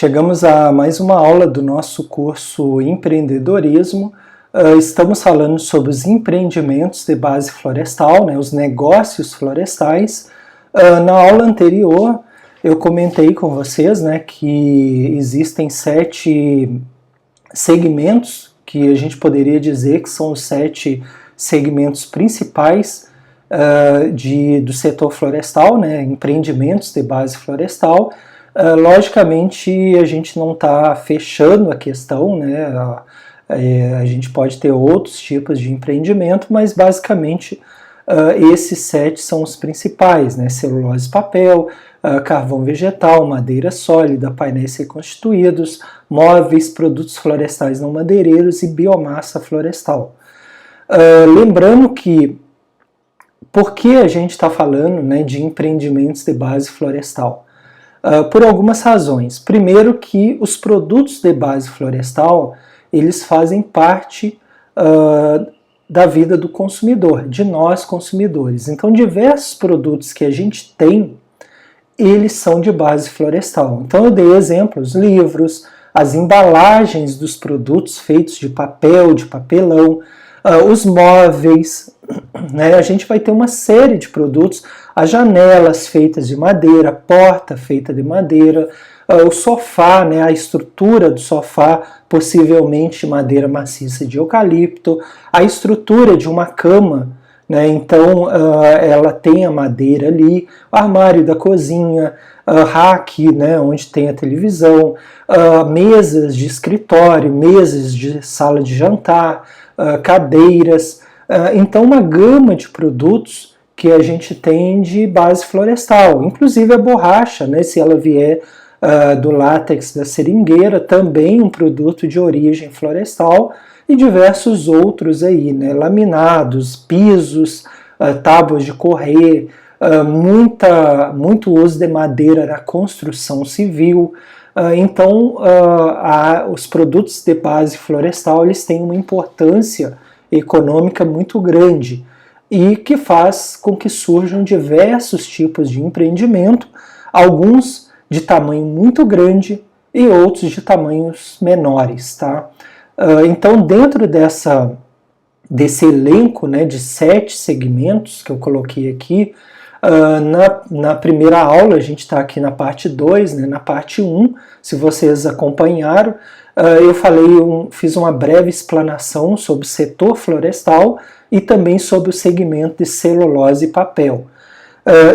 Chegamos a mais uma aula do nosso curso Empreendedorismo. Estamos falando sobre os empreendimentos de base florestal, né, os negócios florestais. Na aula anterior, eu comentei com vocês, né, que existem 7 segmentos que a gente poderia dizer que são os 7 segmentos principais do setor florestal, né, empreendimentos de base florestal. Logicamente, a gente não está fechando a questão, né? A gente pode ter outros tipos de empreendimento, mas basicamente esses 7 são os principais, né? Celulose e papel, carvão vegetal, madeira sólida, painéis reconstituídos, móveis, produtos florestais não madeireiros e biomassa florestal. Lembrando que, por que a gente está falando, né, de empreendimentos de base florestal? Por algumas razões. Primeiro, que os produtos de base florestal, eles fazem parte da vida do consumidor, de nós consumidores. Então, diversos produtos que a gente tem, eles são de base florestal. Então, eu dei exemplos, livros, as embalagens dos produtos feitos de papel, de papelão, os móveis, né? A gente vai ter uma série de produtos, as janelas feitas de madeira, a porta feita de madeira, o sofá, né? A estrutura do sofá, possivelmente madeira maciça de eucalipto, a estrutura de uma cama, né? Então ela tem a madeira ali, o armário da cozinha, rack, né? Onde tem a televisão, mesas de escritório, mesas de sala de jantar, cadeiras, então uma gama de produtos que a gente tem de base florestal, inclusive a borracha, né, se ela vier do látex da seringueira, também um produto de origem florestal, e diversos outros aí, né, laminados, pisos, tábuas de correr, muito uso de madeira na construção civil. Então, os produtos de base florestal, eles têm uma importância econômica muito grande e que faz com que surjam diversos tipos de empreendimento, alguns de tamanho muito grande e outros de tamanhos menores, tá? Então, dentro desse elenco, né, de 7 segmentos que eu coloquei aqui, na primeira aula, a gente está aqui na parte 2, né, na parte 1, se vocês acompanharam, eu fiz uma breve explanação sobre o setor florestal e também sobre o segmento de celulose e papel.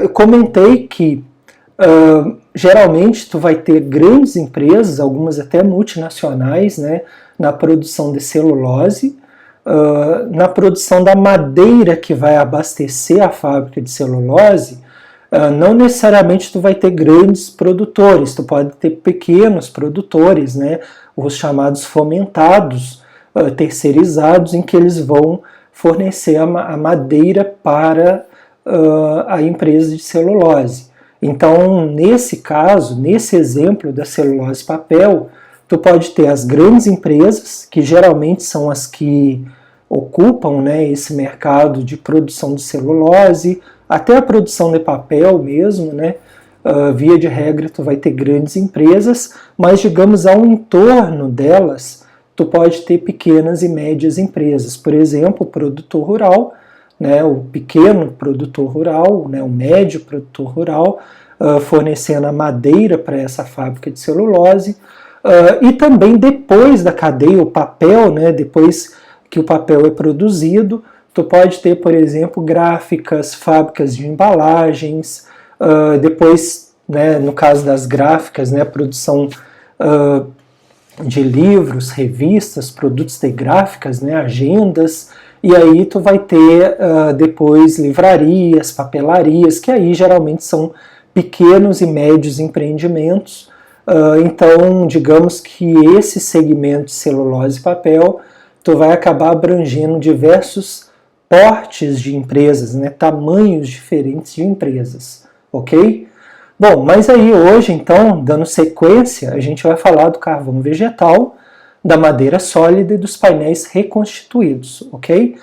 Eu comentei que geralmente tu vai ter grandes empresas, algumas até multinacionais, né, na produção de celulose, na produção da madeira que vai abastecer a fábrica de celulose. Não necessariamente tu vai ter grandes produtores, tu pode ter pequenos produtores, né, os chamados fomentados, terceirizados, em que eles vão fornecer a madeira para a empresa de celulose. Então, nesse caso, nesse exemplo da celulose e papel, tu pode ter as grandes empresas, que geralmente são as que ocupam, né, esse mercado de produção de celulose, até a produção de papel mesmo, né? Via de regra tu vai ter grandes empresas, mas digamos ao entorno delas, tu pode ter pequenas e médias empresas. Por exemplo, o produtor rural, né, o pequeno produtor rural, né, o médio produtor rural, fornecendo a madeira para essa fábrica de celulose, e também depois da cadeia, o papel, né, depois que o papel é produzido, tu pode ter, por exemplo, gráficas, fábricas de embalagens, depois, né, no caso das gráficas, né, produção de livros, revistas, produtos de gráficas, né, agendas, e aí tu vai ter depois livrarias, papelarias, que aí geralmente são pequenos e médios empreendimentos. Então, digamos que esse segmento de celulose e papel, tu vai acabar abrangendo diversos portes de empresas, né, tamanhos diferentes de empresas, ok? Bom, mas aí hoje, então, dando sequência, a gente vai falar do carvão vegetal, da madeira sólida e dos painéis reconstituídos, ok?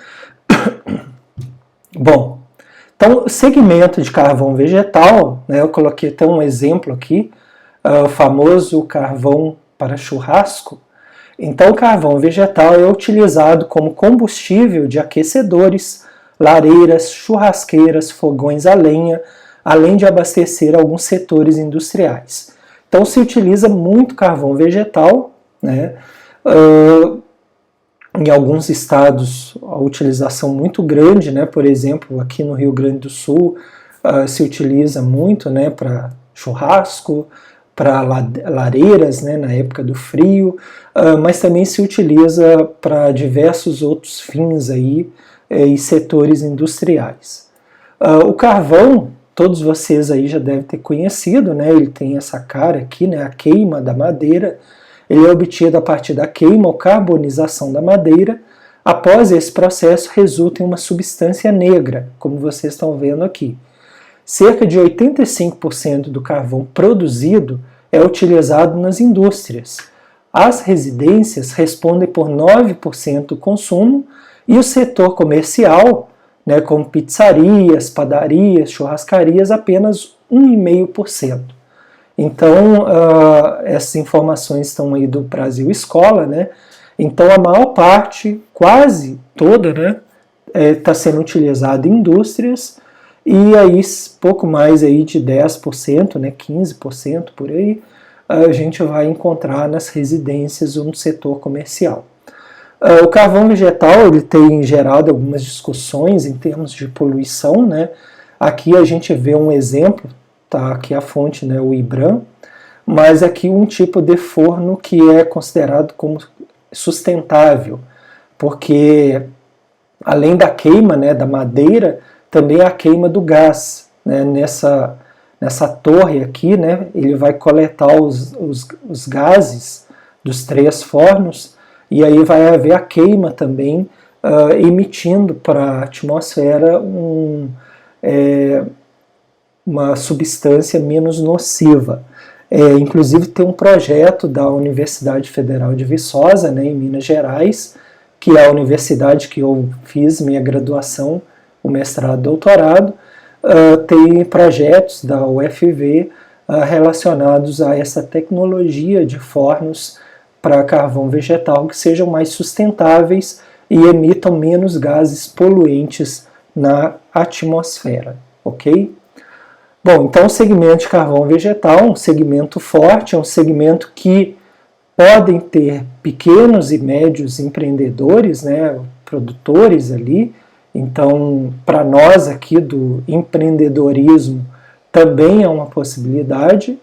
Bom, então, o segmento de carvão vegetal, né, eu coloquei até um exemplo aqui, o famoso carvão para churrasco. Então, o carvão vegetal é utilizado como combustível de aquecedores, lareiras, churrasqueiras, fogões a lenha, além de abastecer alguns setores industriais. Então, se utiliza muito carvão vegetal, né? Em alguns estados, a utilização muito grande, né? Por exemplo, aqui no Rio Grande do Sul, se utiliza muito, né, para churrasco, para lareiras, né, na época do frio, mas também se utiliza para diversos outros fins aí, e setores industriais. O carvão, todos vocês aí já devem ter conhecido, né, ele tem essa cara aqui, né, a queima da madeira. Ele é obtido a partir da queima ou carbonização da madeira. Após esse processo, resulta em uma substância negra, como vocês estão vendo aqui. Cerca de 85% do carvão produzido é utilizado nas indústrias. As residências respondem por 9% do consumo e o setor comercial, né, como pizzarias, padarias, churrascarias, apenas 1,5%. Então, essas informações estão aí do Brasil Escola, né? Então, a maior parte, quase toda, né, está sendo utilizada em indústrias, e aí pouco mais aí de 10%, né, 15% por aí, a gente vai encontrar nas residências ou no setor comercial. O carvão vegetal ele tem gerado algumas discussões em termos de poluição, né? Aqui a gente vê um exemplo, tá aqui a fonte, né, o IBRAM, mas aqui um tipo de forno que é considerado como sustentável, porque além da queima, né, da madeira, também a queima do gás, né, nessa torre aqui, né, ele vai coletar os gases dos 3 fornos, e aí vai haver a queima também, emitindo para a atmosfera uma substância menos nociva. Inclusive tem um projeto da Universidade Federal de Viçosa, né, em Minas Gerais, que é a universidade que eu fiz minha graduação, o mestrado e doutorado, tem projetos da UFV relacionados a essa tecnologia de fornos para carvão vegetal que sejam mais sustentáveis e emitam menos gases poluentes na atmosfera, ok? Bom, então o segmento de carvão vegetal é um segmento forte, é um segmento que podem ter pequenos e médios empreendedores, né, produtores ali. Então, para nós aqui do empreendedorismo também é uma possibilidade.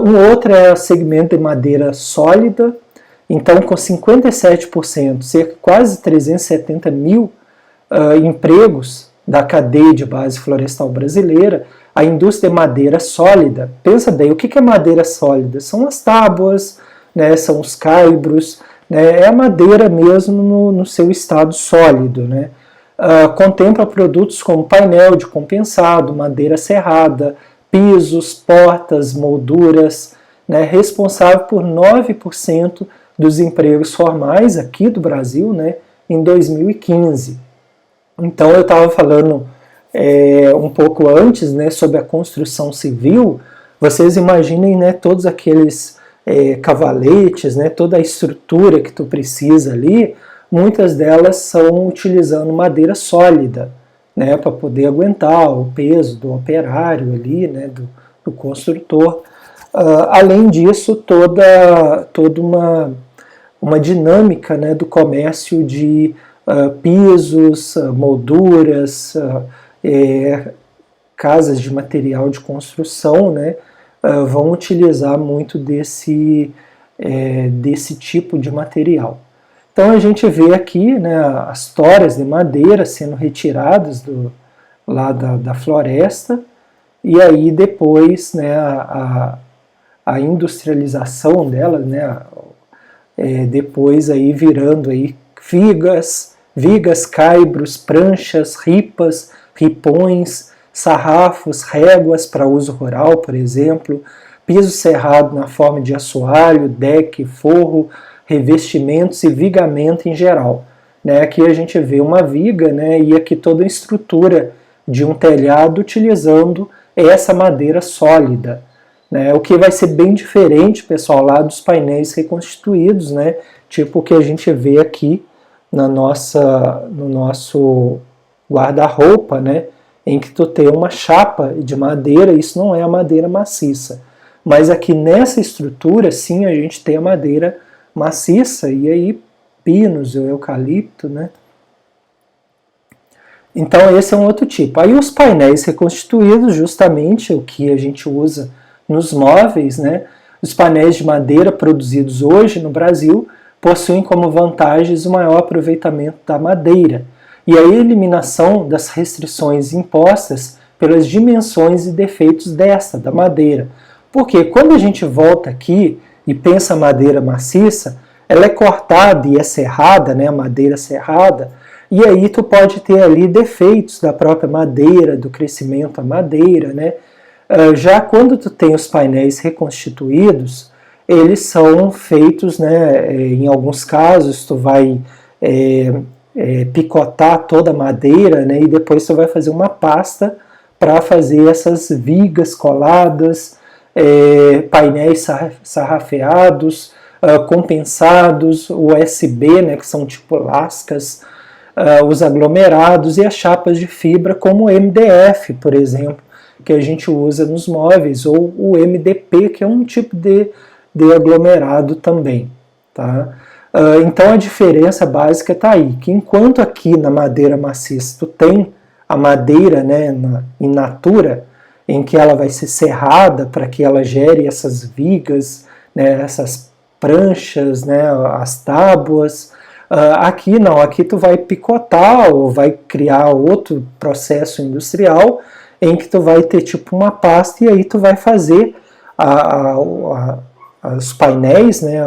Um outro é o segmento de madeira sólida, então com 57%, cerca de quase 370 mil empregos da cadeia de base florestal brasileira, a indústria de madeira sólida. Pensa bem, o que é madeira sólida? São as tábuas, né, são os caibros, né, é a madeira mesmo no seu estado sólido, né? Contempla produtos como painel de compensado, madeira serrada, pisos, portas, molduras, né, responsável por 9% dos empregos formais aqui do Brasil, né, em 2015. Então eu estava falando um pouco antes, né, sobre a construção civil. Vocês imaginem, né, todos aqueles cavaletes, né, toda a estrutura que tu precisa ali, muitas delas são utilizando madeira sólida, né, para poder aguentar o peso do operário ali, né, do construtor. Além disso, toda uma dinâmica, né, do comércio de pisos, molduras, casas de material de construção, né, vão utilizar muito desse tipo de material. Então a gente vê aqui, né, as toras de madeira sendo retiradas lá da floresta, e aí depois, né, a industrialização dela, né, depois aí virando aí vigas, caibros, pranchas, ripas, ripões, sarrafos, réguas para uso rural, por exemplo, piso serrado na forma de assoalho, deck, forro, revestimentos e vigamento em geral. Né? Aqui a gente vê uma viga, né, e aqui toda a estrutura de um telhado utilizando essa madeira sólida. né? O que vai ser bem diferente, pessoal, lá dos painéis reconstituídos, né? Tipo o que a gente vê aqui no nosso guarda-roupa, né? Em que tu tem uma chapa de madeira, isso não é a madeira maciça. Mas aqui nessa estrutura, sim, a gente tem a madeira maciça, e aí pinos, o eucalipto, né? Então esse é um outro tipo. Aí os painéis reconstituídos, justamente o que a gente usa nos móveis, né? Os painéis de madeira produzidos hoje no Brasil possuem como vantagens o maior aproveitamento da madeira e a eliminação das restrições impostas pelas dimensões e defeitos da madeira. Porque quando a gente volta aqui e pensa a madeira maciça, ela é cortada e é serrada, né, a madeira serrada, e aí tu pode ter ali defeitos da própria madeira, do crescimento da madeira, né? Já quando tu tem os painéis reconstituídos, eles são feitos, né, em alguns casos tu vai picotar toda a madeira, né, e depois tu vai fazer uma pasta para fazer essas vigas coladas, painéis sarrafeados, compensados, USB, né, que são tipo lascas, os aglomerados e as chapas de fibra como o MDF, por exemplo, que a gente usa nos móveis, ou o MDP, que é um tipo de aglomerado também. Tá? Então a diferença básica está aí, que enquanto aqui na madeira maciça tu tem a madeira, né, in natura, em que ela vai ser serrada para que ela gere essas vigas, né, essas pranchas, né, as tábuas. Aqui não, aqui tu vai picotar ou vai criar outro processo industrial em que tu vai ter tipo uma pasta e aí tu vai fazer os painéis, né,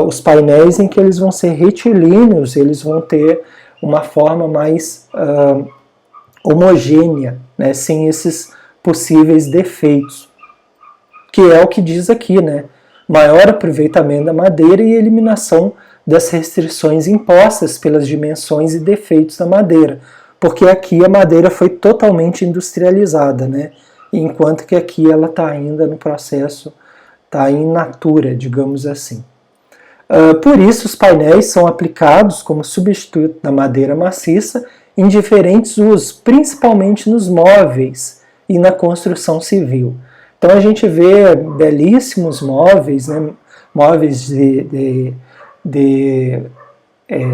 os painéis em que eles vão ser retilíneos, eles vão ter uma forma mais homogênea, né, sem esses possíveis defeitos, que é o que diz aqui, né, maior aproveitamento da madeira e eliminação das restrições impostas pelas dimensões e defeitos da madeira, porque aqui a madeira foi totalmente industrializada, né, enquanto que aqui ela está ainda no processo, está in natura, digamos assim. Por isso os painéis são aplicados como substituto da madeira maciça em diferentes usos, principalmente nos móveis e na construção civil. Então a gente vê belíssimos móveis, né, móveis de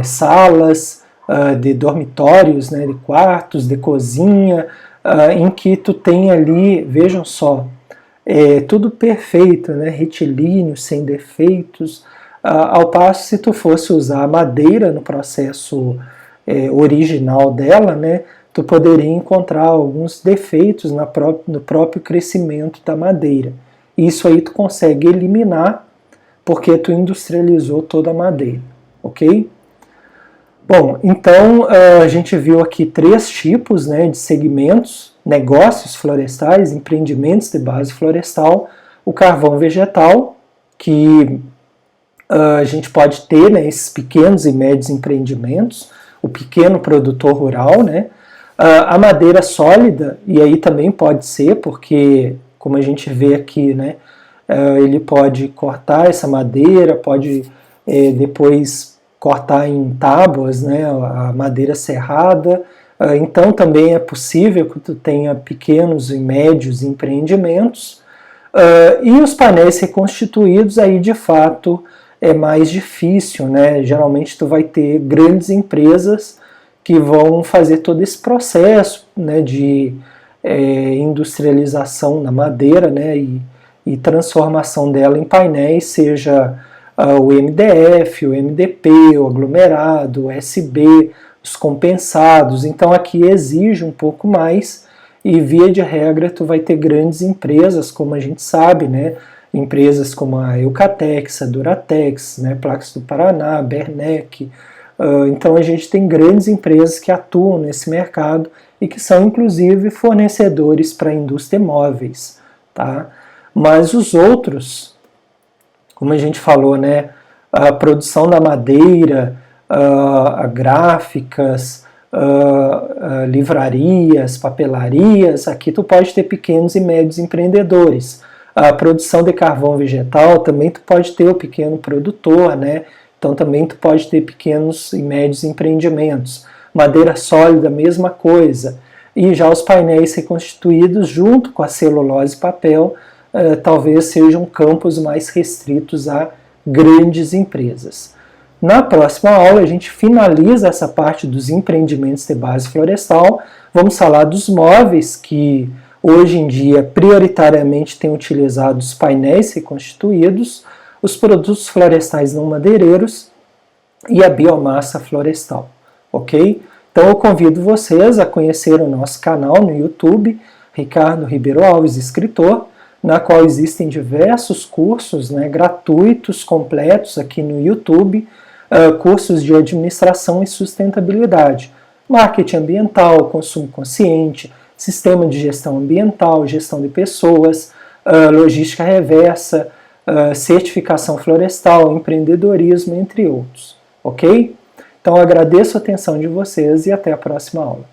salas, de dormitórios, né, de quartos, de cozinha, em que tu tem ali, vejam só, tudo perfeito, né, retilíneo, sem defeitos, ao passo se tu fosse usar a madeira no processo original dela, né, tu poderia encontrar alguns defeitos no próprio crescimento da madeira. Isso aí tu consegue eliminar porque tu industrializou toda a madeira, ok? Bom, então a gente viu aqui 3 tipos, né, de segmentos: negócios florestais, empreendimentos de base florestal, o carvão vegetal, que a gente pode ter, né, esses pequenos e médios empreendimentos, o pequeno produtor rural, né, a madeira sólida, e aí também pode ser, porque como a gente vê aqui, né, ele pode cortar essa madeira, pode depois cortar em tábuas, né, a madeira serrada. Então também é possível que tu tenha pequenos e médios empreendimentos. E os painéis reconstituídos, aí de fato é mais difícil, né? Geralmente tu vai ter grandes empresas que vão fazer todo esse processo, né, de industrialização da madeira, né, e transformação dela em painéis, seja o MDF, o MDP, o aglomerado, o USB, os compensados. Então aqui exige um pouco mais e via de regra tu vai ter grandes empresas, como a gente sabe, né, empresas como a Eucatex, a Duratex, né, Placas do Paraná, Bernec. Então a gente tem grandes empresas que atuam nesse mercado e que são inclusive fornecedores para a indústria de móveis, tá? Mas os outros, como a gente falou, né, a produção da madeira, gráficas, livrarias, papelarias. Aqui tu pode ter pequenos e médios empreendedores. A produção de carvão vegetal também tu pode ter o pequeno produtor, né? Então também tu pode ter pequenos e médios empreendimentos. Madeira sólida, mesma coisa. E já os painéis reconstituídos junto com a celulose e papel, talvez sejam campos mais restritos a grandes empresas. Na próxima aula a gente finaliza essa parte dos empreendimentos de base florestal. Vamos falar dos móveis que hoje em dia prioritariamente têm utilizado os painéis reconstituídos, os produtos florestais não madeireiros e a biomassa florestal, ok? Então eu convido vocês a conhecer o nosso canal no YouTube, Ricardo Ribeiro Alves, escritor, na qual existem diversos cursos, né, gratuitos, completos aqui no YouTube, cursos de administração e sustentabilidade, marketing ambiental, consumo consciente, sistema de gestão ambiental, gestão de pessoas, logística reversa, certificação florestal, empreendedorismo, entre outros, ok? Então agradeço a atenção de vocês e até a próxima aula.